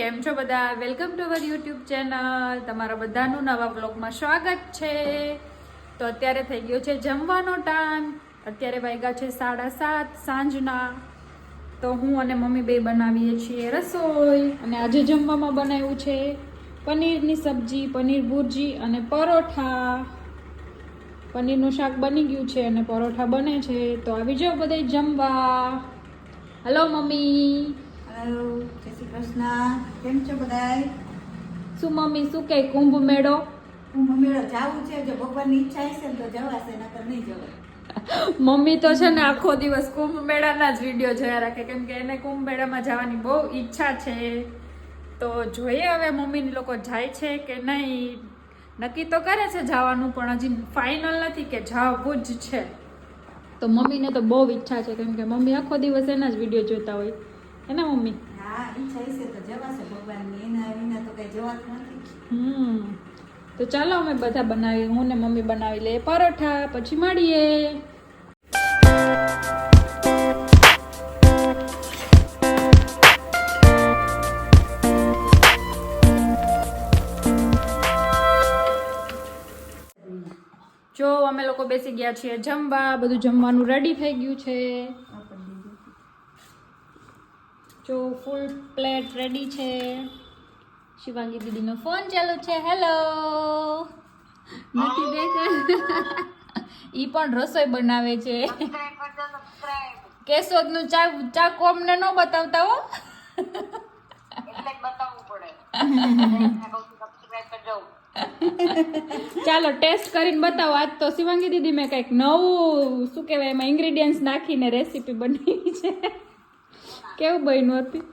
કેમ છો બધા? Welcome to our YouTube channel. તમારા બધાનું નવા બ્લોગમાં સ્વાગત છે. તો અત્યારે થઈ ગયો છે જમવાનો ટાઈમ. અત્યારે વાગ્યા છે 7:30 સાંજના. તો હું અને મમ્મી બે બનાવીએ છીએ રસોઈ. અને આજે જમવામાં બનાવ્યું છે પનીરની સબ્જી, પનીર ભુરજી અને પરોઠા. પનીરનું શાક બની ગયું છે અને પરોઠા બને છે. તો આવી જાઓ બધા જમવા. Hello mummy. હેલો, જય શ્રી કૃષ્ણ. કેમ છો બધાય? શું મમ્મી શું કહે? કુંભ મેળો કુંભ મેળો જાવું છે. જો ભગવાનની ઈચ્છા હશે ને તો જવાશે, નકર નહીં જવાય. મમ્મી તો છે ને આખો દિવસ કુંભ મેળાના જ વિડીયો જોયા રાખે, કેમ કે એને કુંભ મેળામાં જવાની બહુ ઈચ્છા છે. તો જોઈએ હવે મમ્મી લોકો જાય છે કે નહીં. નક્કી તો કરે છે જવાનું, પણ હજી ફાઇનલ નથી કે જવું જ છે. તો મમ્મીને તો બહુ ઈચ્છા છે, કેમ કે મમ્મી આખો દિવસ એના જ વિડીયો જોતા હોય. હે ને મમ્મી? હા, ઈચ્છા હશે તો જવાશે ભગવાનની. એના વિના તો કઈ જવાતું નથી. તો ચાલો અમે બધા બનાવી, હું ને મમ્મી બનાવી લે પરોઠા, પછી મળીએ. જો અમે લોકો બેસી ગયા છીએ જમવા. બધું જમવાનું રેડી થઈ ગયું છે. જો ફૂલ પ્લેટ રેડી છે. શિવાંગી દીદીનો ફોન ચાલુ છે. હેલો, નથી દેખા. ઈ પણ રસોઈ બનાવે છે. કેશોદનું ચા કોમને ન બતાવતા હો. ચાલો ટેસ્ટ કરીને બતાવો. આજ તો શિવાંગી દીદી મેં કંઈક નવું શું કહેવાય એમાં ઇન્ગ્રેડિયન્ટ્સ નાખીને રેસીપી બનાવી છે. કેવું બન્યું હતી?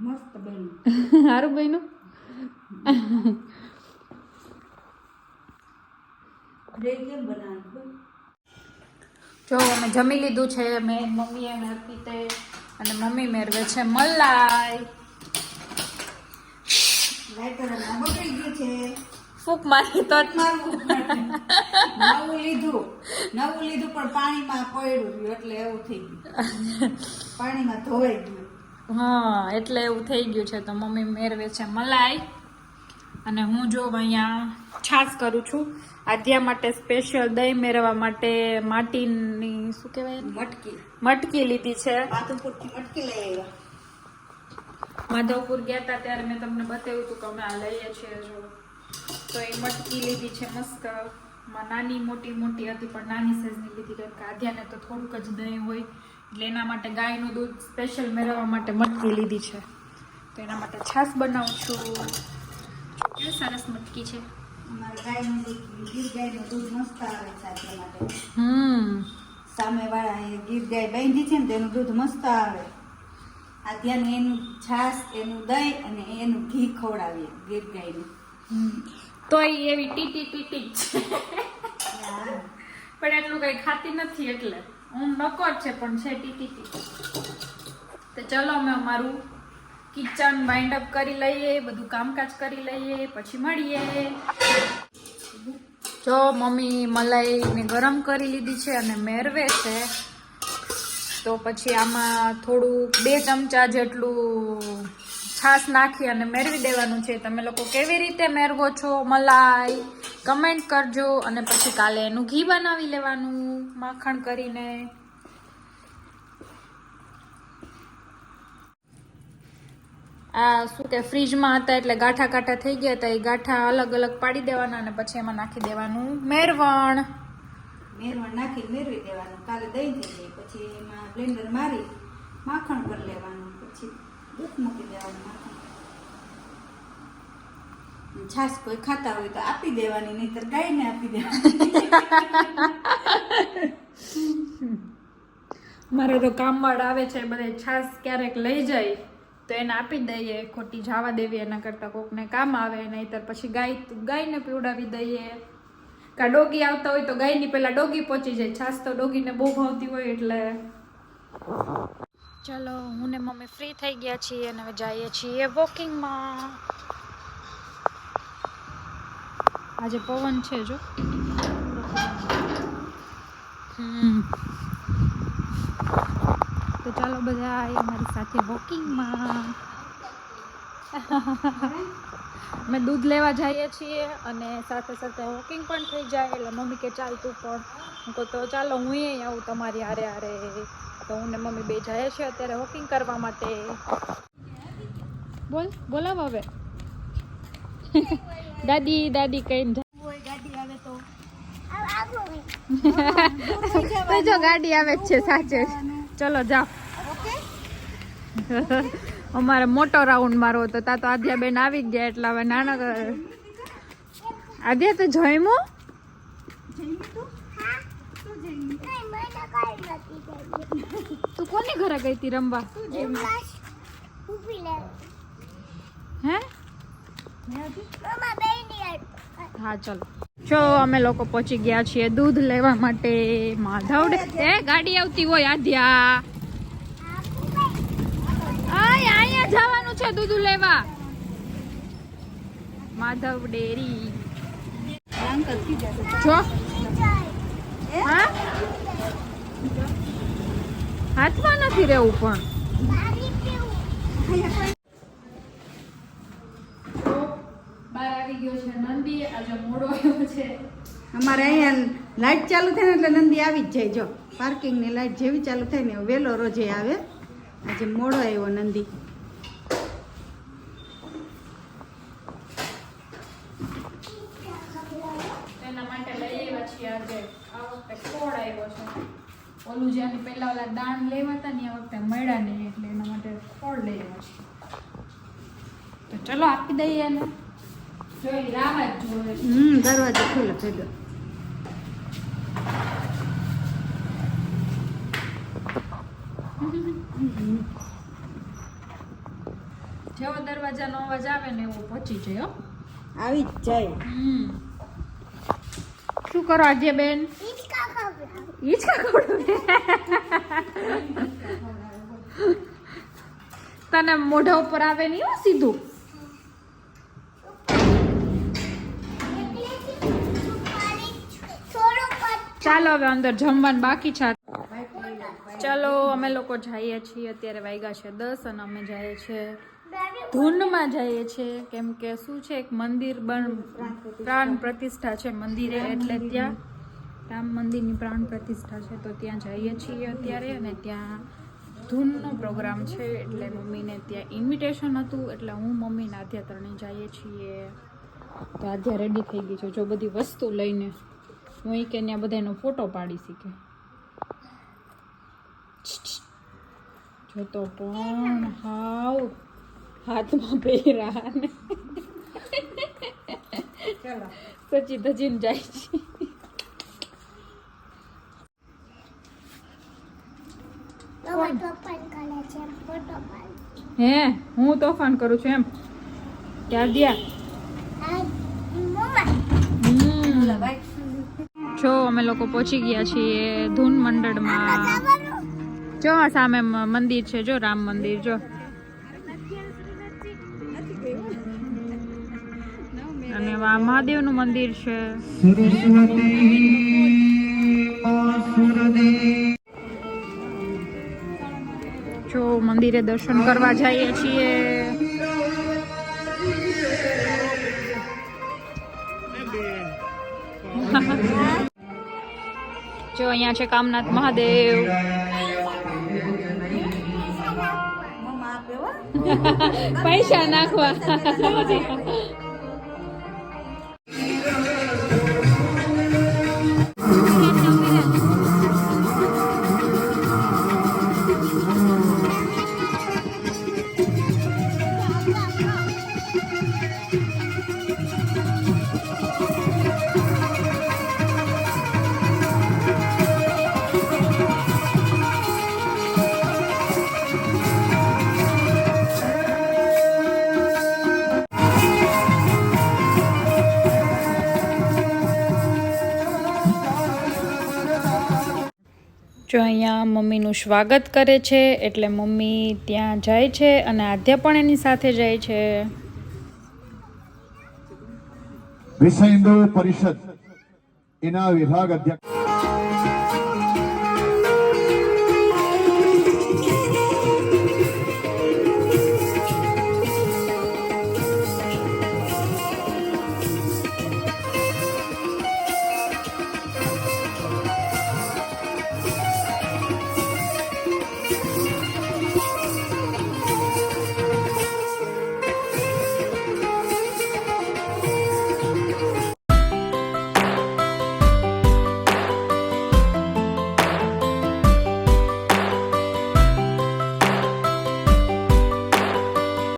મસ્ત બન્યું. સારું બન્યું. બ્રેડ કેમ બનાવવાનું? જો અમે જમી લીધું છે. મેં મમ્મી અને અર્પિતે, અને મમ્મી મેળવે છે મલાઈ. લાઈટર બગડી ગયું છે. ફૂંક મારી તો નવું લીધું પણ પાણીમાં પડ્યું એટલે એવું થઈ ગયું. પાણીમાં ધોવાઈ ગયું. હા, એટલે એવું થઈ ગયું છે. તો મમ્મી મેળવે છે મલાઈ, અને હું જો અહીંયા છાશ કરું છું. આધ્યા માટે સ્પેશિયલ દહીં મેળવવા માટે માટીની શું કહેવાય મટકી લીધી છે. માધવપુરથી મટકી લઈ આવ્યા. માધવપુર ગયા હતા ત્યારે મેં તમને બતાવ્યું હતું કે અમે આ લઈએ છીએ. જો તો એ મટકી લીધી છે મસ્ત. નાની મોટી હતી, પણ નાની સાઈઝની લીધી, કેમ કે આધ્યાને તો થોડુંક જ દહીં હોય, એટલે એના માટે ગાયનું દૂધ સ્પેશિયલ મેળવવા માટે મટકી લીધી છે. તો એના માટે છાશ બનાવું છું. કેવી સરસ મટકી છે. અમારા ગાયનું દૂધ, ગીર ગાયનું દૂધ મસ્ત આવે છે આપણા માટે. સામેવાળા એ ગીર ગાય બાંધી છે ને તેનું દૂધ મસ્ત આવે. આધ્યાને એનું છાશ, એનું દહીં અને એનું ઘી ખવડાવીએ ગીર ગાયનું. તોય એવી ટીટી જ છે. પણ એટલું કઈ ખાતી નથી, એટલે હું નકોર છે પણ છે ટીટી. તો ચલો અમે અમારું કિચન વાઇન્ડ અપ કરી લઈએ, બધું કામકાજ કરી લઈએ, પછી મળીએ. જો મમ્મી મલાઈને ગરમ કરી લીધી છે અને મેળવે છે. તો પછી આમાં થોડું 2 ચમચા જેટલું છાશ નાખી અને મેળવી દેવાનું છે. તમે લોકો કેવી રીતે મેળવો છો મલાઈ કમેન્ટ કરજો. અને પછી કાલે એનું ઘી બનાવી લેવાનું માખણ કરીને. આ શું કે ફ્રીજમાં હતા એટલે ગાંઠા થઈ ગયા હતા. એ ગાંઠા અલગ અલગ પાડી દેવાના અને પછી એમાં નાખી દેવાનું મેરવણ નાખી મેળવી દેવાનું. કાલે દહીં થઈ જાય પછી એમાં બ્લેન્ડર મારી માખણ કરી લેવાનું. પછી દૂધ મૂકી દેવાનું. માખણ છાશ કોઈ ખાતા હોય તો આપી દેવાની, નહીતર ગાયને આપી દેવાની. મારે તો કામવાળા આવે છે બધા, છાશ ક્યારેક લઈ જાય તો એને આપી દઈએ. ખોટી જવા દેવી એના કરતાં કોકને કામ આવે. નહીતર પછી ગાયને પીવડાવી દઈએ. કા ડોગી આવતા હોય તો ગાયની પહેલા ડોગી પહોંચી જાય. છાશ તો ડોગીને બહુ ભાવતી હોય એટલે. ચલો હું ને મમ્મી ફ્રી થઈ ગયા છીએ અને હવે જઈએ છીએ વોકિંગમાં. આજે પવન છે જો. તો ચાલો બધા અમારી સાથે વોકિંગમાં. અમે દૂધ લેવા જઈએ છીએ અને સાથે સાથે વોકિંગ પણ થઈ જાય. એટલે મમ્મી કે ચાલ તું પણ. હું કહું તો ચાલો હું આવું તમારી હારે હારે. તો હું ને મમ્મી બે જાય છે અત્યારે વોકિંગ કરવા માટે. બોલાવ હવે. દાદી દાદી કહીને ગાડી આવે તો જો ગાડી આવે જ છે સાચે. ચલો જાઓ. અમારે મોટો રાઉન્ડ મારવો તો તા તો આદ્યા બેન આવી જ ગયા એટલે હવે નાના આદ્યા તો જઈમું તું કોની ઘરે ગઈ તી રમવા? હે હા ચલો. જો અમે લોકો પહોંચી ગયા છીએ દૂધ લેવા માટે માધવડે. એ ગાડી આવતી હોય આદ્યા. અહીંયા જવાનું છે દૂધ લેવા માધવ ડેરી. જો હા હાથમાં નથી રહેવું પણ. બહાર આવી ગયો છે નંદી. આજે મોડો આવ્યો છે. અમારે અહીંયા લાઈટ ચાલુ થાય ને એટલે નંદી આવી જ જાય. જો પાર્કિંગની લાઈટ જેવી ચાલુ થાય ને વહેલો રોજે આવે. આજે મોડો આવ્યો નંદી. એના માટે લઈ આવ્યા છીએ આજે. આ વખતે ખોળ આવ્યો છે. ઓલું જે આની પહેલા ઓલા દાણ લેવા હતા ને આ વખતે મળ્યા નહીં એટલે એના માટે ખોળ લઈ આવ્યા છીએ. તો ચલો આપી દઈએ એને. જોઈ રાહ જ જોવે. દરવાજો ખુલ્લો થયો. જેવો દરવાજાનો અવાજ આવે ને એવો પહોંચી જાય. આવી જ જાય. શું કરો આજે બેન? હિંચકા ખવડાવે. તને મોઢા ઉપર આવે નહીં હો સીધું. ચાલો હવે અંદર જમવાનું બાકી છે. ચલો અમે લોકો જઈએ છીએ. અત્યારે વાગ્યા છે 10 અને અમે જઈએ છીએ ધૂનમાં જઈએ છીએ. કેમ કે શું છે એક મંદિર પ્રાણ પ્રતિષ્ઠા છે મંદિરે એટલે ત્યાં રામ મંદિરની પ્રાણ પ્રતિષ્ઠા છે તો ત્યાં જઈએ છીએ અત્યારે. અને ત્યાં ધૂનનો પ્રોગ્રામ છે એટલે મમ્મીને ત્યાં ઇન્વિટેશન હતું એટલે હું મમ્મી આદ્યા ત્રણે જઈએ છીએ. તો આદ્યા રેડી થઈ ગઈ છે જો બધી વસ્તુ લઈને. હું કે ત્યાં બધાનો ફોટો પાડી શીખે. જો તો પણ હાવ હાથમાં પહેરા ને સચી ધજીને જાય છે. હે હું તોફાન કરું છું એમ ક્યાં દ્યા. જો અમે લોકો પહોંચી ગયા છીએ ધૂન મંડળમાં. જો આ સામે મંદિર છે જો રામ મંદિર જો. અને આ મહાદેવનું મંદિર છે. જો મંદિરે દર્શન કરવા જઈએ છીએ. જો અહીંયા છે કામનાથ મહાદેવ. પૈસા નાખવા. જો અહીંયા મમ્મીનું સ્વાગત કરે છે એટલે મમ્મી ત્યાં જાય છે અને આદ્યા પણ એની સાથે જાય છે. વિશ્વ હિન્દુ પરિષદ એના વિભાગ અધ્યક્ષ